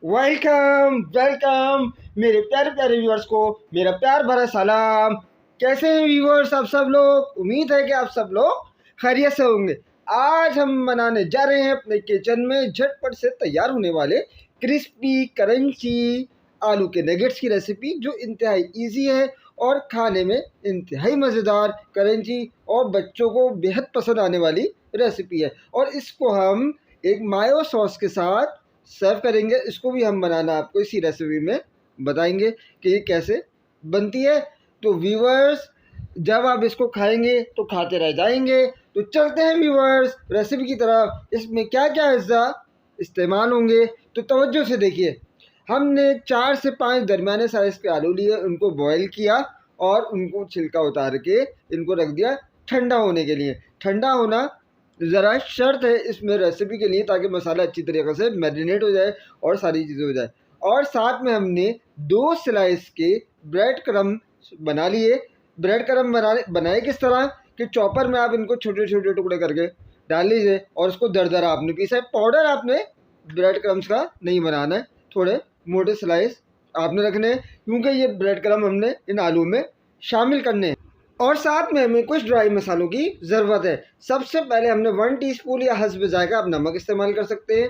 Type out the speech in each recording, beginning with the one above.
Welcome welcome मेरे प्यारे प्यारे व्यूअर्स को मेरा प्यार भरा सलाम। कैसे हैं व्यूअर्स आप सब लोग? उम्मीद है कि आप सब लोग खैरियत से होंगे। आज हम बनाने जा रहे हैं अपने किचन में झटपट से तैयार होने वाले क्रिस्पी क्रंची आलू के नगेट्स की रेसिपी, जो इंतहाई इजी है और खाने में इंतहाई मज़ेदार, क्रंची और बच्चों को बेहद पसंद आने वाली रेसिपी है। और इसको हम एक मायो सॉस के साथ सर्व करेंगे। इसको भी हम बनाना आपको इसी रेसिपी में बताएंगे कि ये कैसे बनती है। तो व्यूवर्स, जब आप इसको खाएंगे तो खाते रह जाएंगे। तो चलते हैं व्यूवर्स रेसिपी की तरफ। इसमें क्या क्या अज्जा इस्तेमाल होंगे तो तवज्जो से देखिए। हमने 4 से 5 दरमियाने साइज़ के आलू लिए, उनको बॉईल किया और उनको छिलका उतार के इनको रख दिया ठंडा होने के लिए। ठंडा होना ज़रा शर्त है इसमें रेसिपी के लिए, ताकि मसाला अच्छी तरीके से मैरिनेट हो जाए और सारी चीज़ें हो जाए। और साथ में हमने 2 स्लाइस के ब्रेड क्रम बना लिए। ब्रेड क्रम बनाए किस तरह कि चॉपर में आप इनको छोटे छोटे टुकड़े करके डाल लीजिए और उसको दरदरा आपने पीसा है। पाउडर आपने ब्रेड क्रम्स का नहीं बनाना है, थोड़े मोटे स्लाइस आपने रखने हैं, क्योंकि ये ब्रेड क्रम हमने इन आलू में शामिल करने हैं। और साथ में हमें कुछ ड्राई मसालों की ज़रूरत है। सबसे पहले हमने 1 टीस्पून या हस्ब जायका आप नमक इस्तेमाल कर सकते हैं।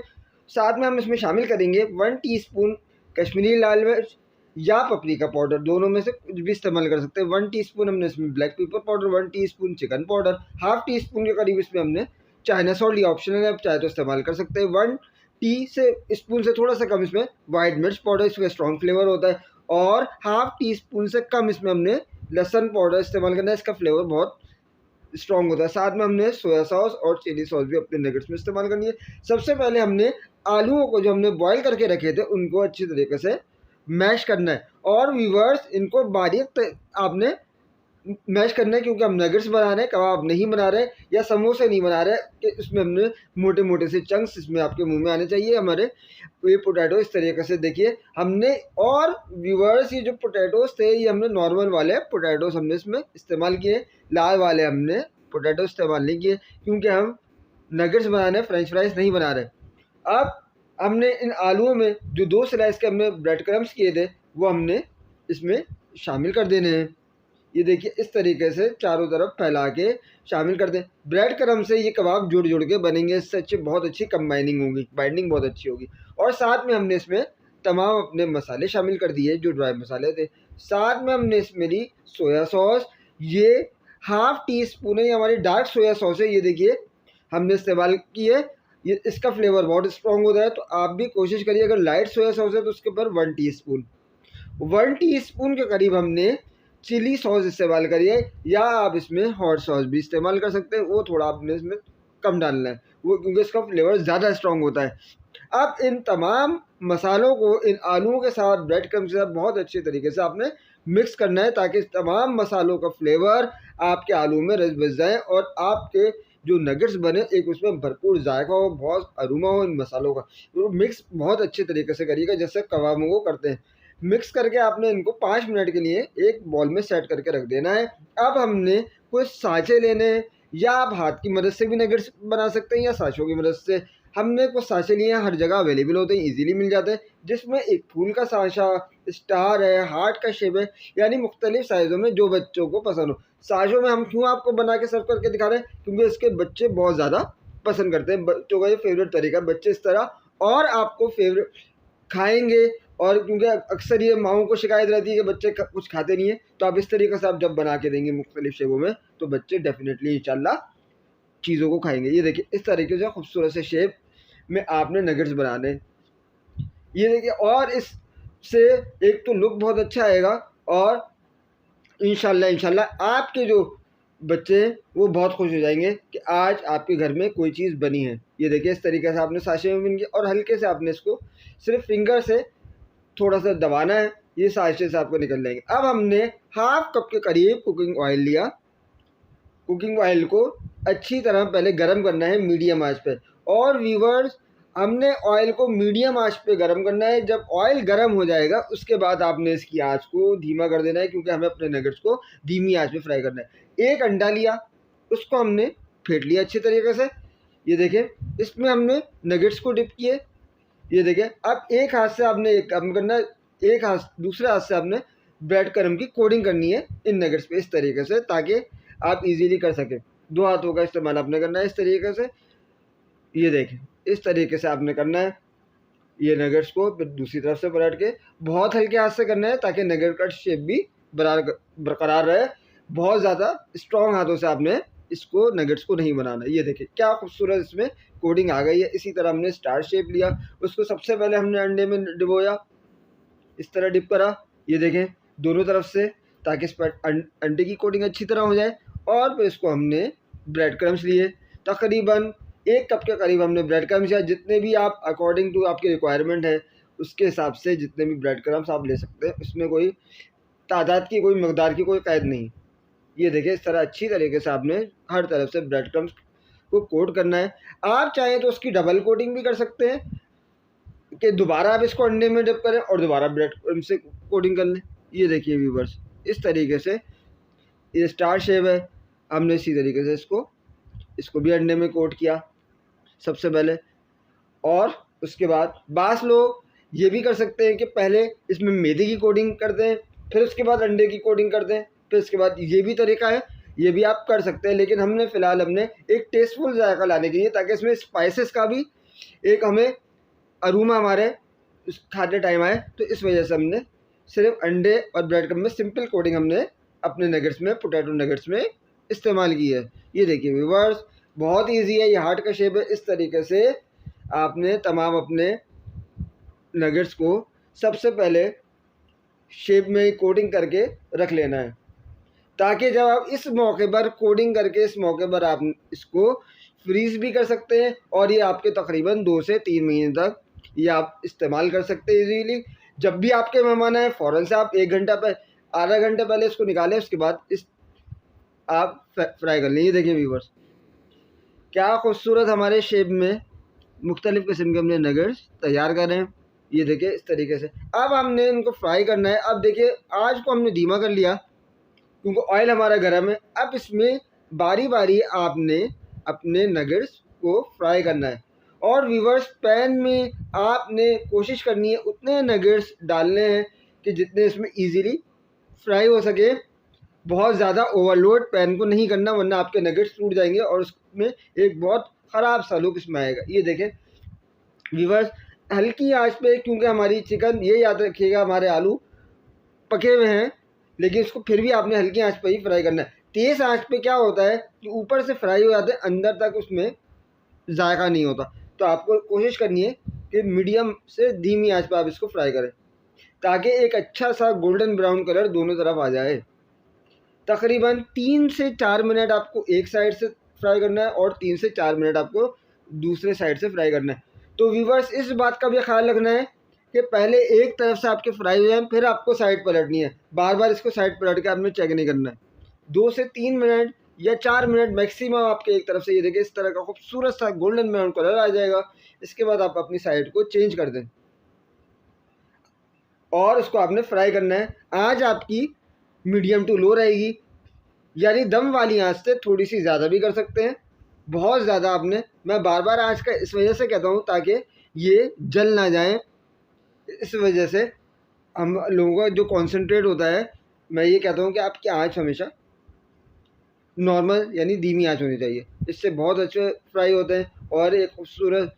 साथ में हम इसमें शामिल करेंगे 1 टीस्पून कश्मीरी लाल मिर्च या पपरिका पाउडर, दोनों में से कुछ भी इस्तेमाल कर सकते हैं। 1 टीस्पून हमने इसमें black pepper powder, 1 teaspoon chicken powder, half tea spoon के करीब इसमें हमने चाइना सॉल्ट, या ऑप्शनल है, आप चाहे तो इस्तेमाल कर सकते हैं। 1 टी से स्पून से थोड़ा सा कम इसमें वाइट मिर्च पाउडर, इसमें स्ट्रॉन्ग फ्लेवर होता है। और हाफ टी स्पून से कम इसमें हमने लहसुन पाउडर इस्तेमाल करना है, इसका फ्लेवर बहुत स्ट्रॉन्ग होता है। साथ में हमने सोया सॉस और चिली सॉस भी अपने नगेट्स में इस्तेमाल करनी है। सबसे पहले हमने आलूओं को जो हमने बॉईल करके रखे थे उनको अच्छी तरीके से मैश करना है। और व्यूवर्स, इनको बारीक आपने मैश करना है, क्योंकि हम नगेट्स बना रहे हैं, कबाब नहीं बना रहे या समोसे नहीं बना रहे कि इसमें हमने मोटे मोटे से चंक्स इसमें आपके मुंह में आने चाहिए हमारे। ये पोटैटो इस तरीके से देखिए हमने। और व्यूवर्स, ये जो पोटैटोस थे ये हमने नॉर्मल वाले पोटैटोस हमने इसमें इस्तेमाल किए, लाल वाले हमने पोटैटो इस्तेमाल नहीं किए, क्योंकि हम नगेट्स बना रहे हैं, फ्रेंच फ्राइज नहीं बना रहे। अब हमने इन आलूओं में जो 2 स्लाइस के हमने ब्रेड क्रम्स किए थे वो हमने इसमें शामिल कर देने हैं। ये देखिए इस तरीके से चारों तरफ फैला के शामिल कर दें। ब्रेड क्रम से ये कबाब जुड़ जुड़ के बनेंगे, इससे अच्छी बहुत अच्छी कंबाइनिंग होगी, बाइंडिंग बहुत अच्छी होगी। और साथ में हमने इसमें तमाम अपने मसाले शामिल कर दिए जो ड्राई मसाले थे। साथ में हमने इसमें ली सोया सॉस, ये हाफ टी स्पून है, ये हमारी डार्क सोया सॉस है। ये देखिए हमने इस्तेमाल की है, ये इसका फ्लेवर बहुत स्ट्रॉन्ग होता है। तो आप भी कोशिश करिए, अगर लाइट सोया सॉस है तो उसके ऊपर 1 टीस्पून के करीब हमने चिली सॉस इस्तेमाल करिए, या आप इसमें हॉट सॉस भी इस्तेमाल कर सकते हैं, वो थोड़ा आपने इसमें कम डालना है वो, क्योंकि इसका फ्लेवर ज़्यादा स्ट्रॉन्ग होता है। अब इन तमाम मसालों को इन आलूओं के साथ, ब्रेड क्रम्स के साथ बहुत अच्छे तरीके से आपने मिक्स करना है, ताकि तमाम मसालों का फ्लेवर आपके आलू में रच बस जाए और आपके जो नगेट्स बने एक उसमें भरपूर जायका हो, बहुत अरोमा हो इन मसालों का। तो मिक्स बहुत अच्छे तरीके से करिएगा, जैसे कबाबों को करते हैं। मिक्स करके आपने इनको 5 मिनट के लिए एक बॉल में सेट करके रख देना है। अब हमने कुछ साँचे लेने हैं, या आप हाथ की मदद से भी नगेट्स बना सकते हैं या साँचों की मदद से। हमने कुछ साँचे लिए हैं, हर जगह अवेलेबल होते हैं, इजीली मिल जाते हैं, जिसमें एक फूल का साँचा, स्टार है, हार्ट का शेप है, यानी मुख्तलिफ साइज़ों में जो बच्चों को पसंद हो। साँचों में हम क्यों आपको बना के सर्व करके दिखा रहे हैं, क्योंकि इसके बच्चे बहुत ज़्यादा पसंद करते हैं, बच्चों का ये फेवरेट तरीका है। बच्चे इस तरह और आपको फेवरेट खाएंगे। और क्योंकि अक्सर ये माओं को शिकायत रहती है कि बच्चे कुछ खाते नहीं है, तो आप इस तरीके से आप जब बना के देंगे मुख्तलिफ शेपों में, तो बच्चे डेफिनेटली इंशाल्लाह चीज़ों को खाएंगे। ये देखिए इस तरीके से खूबसूरत से शेप में आपने नगेट्स बनाने। ये देखिए, और इससे एक तो लुक बहुत अच्छा आएगा, और इंशाल्लाह आपके जो बच्चे हैं वो बहुत खुश हो जाएंगे कि आज आपके घर में कोई चीज़ बनी है। ये देखिए इस तरीके से आपने साशे में बन गया, और हल्के से आपने इसको सिर्फ फिंगर से थोड़ा सा दबाना है, ये साशे से आपको निकल जाएंगे। अब हमने हाफ कप के करीब कुकिंग ऑयल लिया। कुकिंग ऑयल को अच्छी तरह पहले गरम करना है मीडियम आंच पे। और व्यूवर्स, हमने ऑयल को मीडियम आंच पे गरम करना है। जब ऑयल गरम हो जाएगा उसके बाद आपने इसकी आंच को धीमा कर देना है, क्योंकि हमें अपने नगेट्स को धीमी आंच पे फ्राई करना है। एक अंडा लिया, उसको हमने फेंट लिया अच्छी तरीके से। ये देखें इसमें हमने नगेट्स को डिप किए, ये देखिए, अब एक हाथ से आपने एक काम करना है, एक हाथ दूसरे हाथ से आपने ब्रेड क्रम्ब की कोडिंग करनी है इन नगेट्स पे इस तरीके से, ताकि आप इजीली कर सकें। 2 हाथों का इस्तेमाल आपने करना है इस तरीके से। ये देखें, इस तरीके से आपने करना है ये नगेट्स को, फिर दूसरी तरफ से पलट के बहुत हल्के हाथ से करना है ताकि नगेट का शेप भी बरकरार रहे। बहुत ज़्यादा स्ट्रॉन्ग हाथों से आपने इसको नगेट्स को नहीं बनाना। ये देखिए क्या खूबसूरत इसमें कोडिंग आ गई है। इसी तरह हमने स्टार शेप लिया, उसको सबसे पहले हमने अंडे में डिबोया, इस तरह डिप करा। ये देखें दोनों तरफ से, ताकि इस पर अंडे की कोटिंग अच्छी तरह हो जाए। और फिर इसको हमने ब्रेड क्रम्स लिए, तकरीबन 1 कप के करीब हमने ब्रेड क्रम्स या जितने भी आप अकॉर्डिंग टू आपकी रिक्वायरमेंट है उसके हिसाब से जितने भी ब्रेड क्रम्स आप ले सकते हैं। उसमें कोई तादाद की, कोई मकदार की कोई कैद नहीं। ये देखिए इस तरह अच्छी तरीके से आपने हर तरफ से ब्रेड क्रम्स को कोट करना है। आप चाहें तो उसकी डबल कोटिंग भी कर सकते हैं कि दोबारा आप इसको अंडे में डिप करें और दोबारा ब्रेड क्रम्ब से कोटिंग कर लें। ये देखिए व्यूवर्स, इस तरीके से ये स्टार शेप है, हमने इसी तरीके से इसको भी अंडे में कोट किया सबसे पहले। और उसके बाद बास लोग ये भी कर सकते हैं कि पहले इसमें मैदे की कोटिंग कर दें, फिर उसके बाद अंडे की कोटिंग कर दें, फिर उसके बाद ये भी तरीका है, ये भी आप कर सकते हैं। लेकिन हमने फ़िलहाल एक टेस्टफुल जायका लाने के लिए, ताकि इसमें स्पाइसेस का भी एक हमें अरोमा हमारे खाते टाइम आए, तो इस वजह से हमने सिर्फ अंडे और ब्रेड क्रम्ब में सिंपल कोटिंग हमने अपने नगेट्स में, पोटैटो नगेट्स में इस्तेमाल की है। ये देखिए व्यूअर्स, बहुत इजी है, ये हार्ट का शेप है। इस तरीके से आपने तमाम अपने नगेट्स को सबसे पहले शेप में कोटिंग करके रख लेना है, ताकि जब आप इस मौके पर कोडिंग करके इस मौके पर आप इसको फ्रीज़ भी कर सकते हैं और ये आपके तकरीबन 2 से 3 महीने तक ये आप इस्तेमाल कर सकते हैं इजीली। जब भी आपके मेहमान आए फ़ौरन से आप 1 घंटा पहले, आधा घंटे पहले इसको निकालें, उसके बाद इस आप फ्राई कर लें। ये देखिए व्यूअर्स, क्या खूबसूरत हमारे शेप में मुख्तलिफ़ किस्म के हमने नगेट्स तैयार कर रहे हैं। ये देखिए इस तरीके से अब हमने इनको फ्राई करना है। अब देखिए आँच को हमने धीमा कर लिया क्योंकि ऑयल हमारा गर्म है। अब इसमें बारी बारी आपने अपने नगेट्स को फ्राई करना है। और व्यूअर्स, पैन में आपने कोशिश करनी है उतने नगेट्स डालने हैं कि जितने इसमें इजीली फ्राई हो सके। बहुत ज़्यादा ओवरलोड पैन को नहीं करना, वरना आपके नगेट्स टूट जाएंगे और उसमें एक बहुत ख़राब सा लुक इसमें आएगा। ये देखें व्यूअर्स, हल्की आंच पे, क्योंकि हमारी चिकन, ये याद रखिएगा, हमारे आलू पके हुए हैं, लेकिन इसको फिर भी आपने हल्की आंच पे ही फ्राई करना है। तेज़ आंच पे क्या होता है कि ऊपर से फ्राई हो जाते हैं, अंदर तक उसमें जायका नहीं होता। तो आपको कोशिश करनी है कि मीडियम से धीमी आंच पे आप इसको फ्राई करें, ताकि एक अच्छा सा गोल्डन ब्राउन कलर दोनों तरफ आ जाए। तकरीबन 3 से 4 मिनट आपको एक साइड से फ्राई करना है और 3 से 4 मिनट आपको दूसरे साइड से फ्राई करना है। तो व्यूअर्स, इस बात का भी ख्याल रखना है कि पहले एक तरफ से आपके फ्राई हो जाए, फिर आपको साइड पलटनी है। बार बार इसको साइड पलट के आपने चेक नहीं करना है। 2 से 3 मिनट या 4 मिनट मैक्सिमम आपके एक तरफ से, ये देखिए इस तरह का खूबसूरत सा गोल्डन ब्राउन कलर आ जाएगा। इसके बाद आप अपनी साइड को चेंज कर दें और इसको आपने फ्राई करना है। आँच आपकी मीडियम टू लो रहेगी, यानी दम वाली आँच से थोड़ी सी ज़्यादा भी कर सकते हैं। बहुत ज़्यादा आपने, मैं बार बार आँच का इस वजह से कहता हूँ ताकि ये जल ना जाए। इस वजह से हम लोगों का जो कॉन्सेंट्रेट होता है, मैं ये कहता हूँ कि आपकी आँच हमेशा नॉर्मल यानी धीमी आँच होनी चाहिए। इससे बहुत अच्छे फ्राई होते हैं और एक खूबसूरत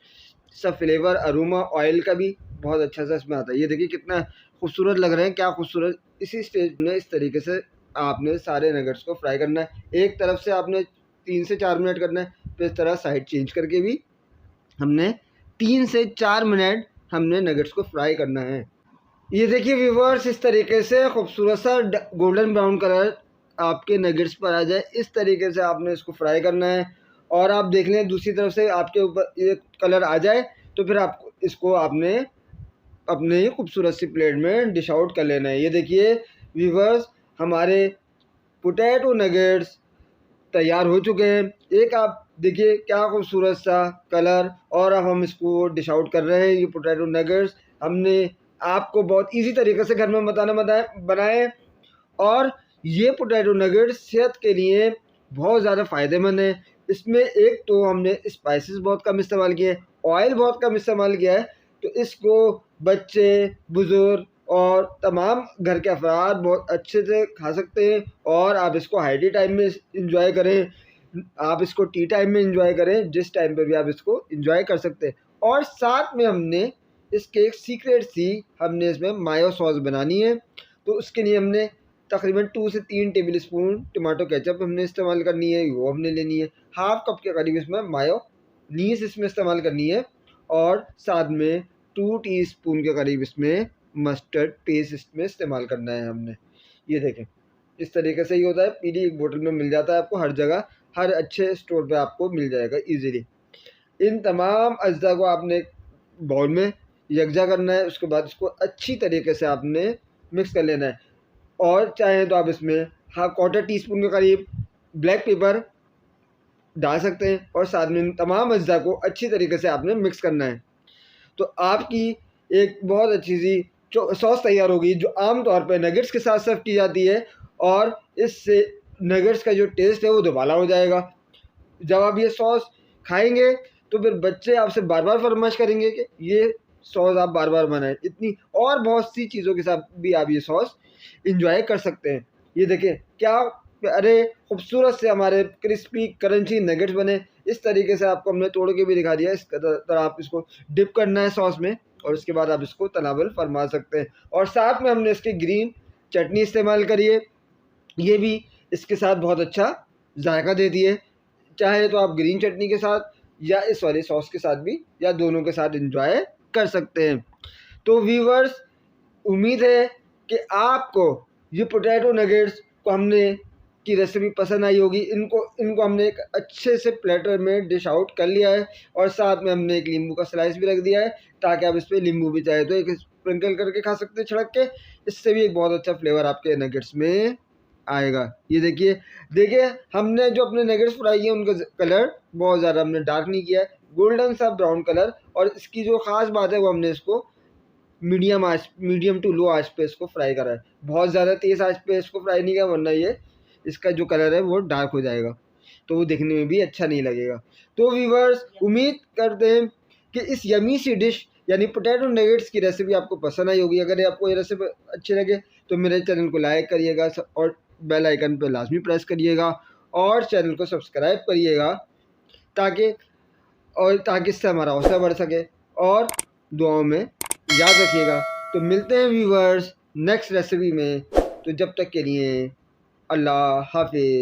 सा फ्लेवर, अरोमा ऑयल का भी बहुत अच्छा सा इसमें आता है। ये देखिए कितना खूबसूरत लग रहे हैं, क्या खूबसूरत। इसी स्टेज में इस तरीके से आपने सारे नगेट्स को फ्राई करना है। एक तरफ से आपने 3 से 4 मिनट करना है, फिर इस तरह साइड चेंज करके भी हमने 3 से 4 मिनट हमने नगेट्स को फ्राई करना है। ये देखिए व्यूअर्स, इस तरीके से खूबसूरत सा गोल्डन ब्राउन कलर आपके नगेट्स पर आ जाए, इस तरीके से आपने इसको फ्राई करना है। और आप देख लें दूसरी तरफ से आपके ऊपर ये कलर आ जाए, तो फिर आपको इसको आपने अपने ही खूबसूरत सी प्लेट में डिश आउट कर लेना है। ये देखिए व्यूअर्स, हमारे पोटैटो नगेट्स तैयार हो चुके हैं। एक आप देखिए क्या खूबसूरत सा कलर, और अब हम इसको डिश आउट कर रहे हैं। ये पोटैटो नगेट्स हमने आपको बहुत इजी तरीके से घर में बनाए, और ये पोटैटो नगेट्स सेहत के लिए बहुत ज़्यादा फ़ायदेमंद है। इसमें एक तो हमने स्पाइसेस बहुत कम इस्तेमाल किए हैं, ऑयल बहुत कम इस्तेमाल किया है, तो इसको बच्चे, बुज़ुर्ग और तमाम घर के अफराद बहुत अच्छे से खा सकते हैं। और आप इसको हाइडी टाइम में इंजॉय करें, आप इसको टी टाइम में इंजॉय करें, जिस टाइम पे भी आप इसको इंजॉय कर सकते हैं। और साथ में हमने इसके एक सीक्रेट सी हमने इसमें मायो सॉस बनानी है। तो उसके लिए हमने तकरीबन 2 से 3 टेबल स्पून टमाटो केचप हमने इस्तेमाल करनी है, वो हमने लेनी है। हाफ़ कप के करीब इसमें मायोनीस इसमें इस्तेमाल करनी है। और साथ में 2 टीस्पून के करीब इसमें मस्टर्ड पेस्ट इसमें इस्तेमाल करना है हमने। ये देखें, इस तरीके से ही होता है। पीली एक बोतल में मिल जाता है आपको हर जगह, हर अच्छे स्टोर पे आपको मिल जाएगा ईज़िली। इन तमाम अज्जा को आपने बाउल में यकजा करना है। उसके बाद इसको अच्छी तरीके से आपने मिक्स कर लेना है। और चाहें तो आप इसमें हाफ क्वार्टर टी-स्पून के करीब ब्लैक पेपर डाल सकते हैं। और साथ में इन तमाम अज्जा को अच्छी तरीके से आपने मिक्स करना है। तो आपकी एक बहुत अच्छी सी सॉस तैयार होगी, जो आम तौर पे नगेट्स के साथ सर्व की जाती है। और इससे नगेट्स का जो टेस्ट है वो दुबाला हो जाएगा। जब आप ये सॉस खाएंगे तो फिर बच्चे आपसे बार बार फरमाइश करेंगे कि ये सॉस आप बार बार बनाएं। इतनी और बहुत सी चीज़ों के साथ भी आप ये सॉस इंजॉय कर सकते हैं। ये देखें क्या अरे खूबसूरत से हमारे क्रिस्पी क्रंची नगेट्स बने। इस तरीके से आपको हमने तोड़ के भी दिखा दिया। इस तरह आप इसको डिप करना है सॉस में और उसके बाद आप इसको तनावल फरमा सकते हैं। और साथ में हमने इसकी ग्रीन चटनी इस्तेमाल करी है, ये भी इसके साथ बहुत अच्छा जायका देती है। चाहे तो आप ग्रीन चटनी के साथ या इस वाले सॉस के साथ भी या दोनों के साथ एंजॉय कर सकते हैं। तो व्यूअर्स, उम्मीद है कि आपको ये पोटैटो नगेट्स को हमने की रेसिपी पसंद आई होगी। इनको हमने एक अच्छे से प्लेटर में डिश आउट कर लिया है। और साथ में हमने एक नींबू का स्लाइस भी रख दिया है, ताकि आप इस पर नींबू भी चाहे तो एक स्प्रिंकल करके खा सकते हैं छिड़क के। इससे भी एक बहुत अच्छा फ्लेवर आपके नगेट्स में आएगा। ये देखिए देखिए हमने जो अपने नगेट्स फ्राई किए उनका कलर बहुत ज़्यादा हमने डार्क नहीं किया है, गोल्डन सा ब्राउन कलर। और इसकी जो ख़ास बात है वो हमने इसको मीडियम टू लो आंच पे इसको फ्राई करा है। बहुत ज़्यादा तेज़ आंच पे इसको फ्राई नहीं किया, वरना ये इसका जो कलर है वो डार्क हो जाएगा, तो वो दिखने में भी अच्छा नहीं लगेगा। तो व्यूअर्स, उम्मीद करते हैं कि इस यमी सी डिश यानी पोटैटो नगेट्स की रेसिपी आपको पसंद आई होगी। अगर आपको ये रेसिपी अच्छी लगे तो मेरे चैनल को लाइक करिएगा और बेल आइकन पर लाजमी प्रेस करिएगा और चैनल को सब्सक्राइब करिएगा, ताकि इससे हमारा हौसला बढ़ सके। और दुआओं में याद रखिएगा। तो मिलते हैं व्यूअर्स नेक्स्ट रेसिपी में। तो जब तक के लिए अल्लाह हाफिज़।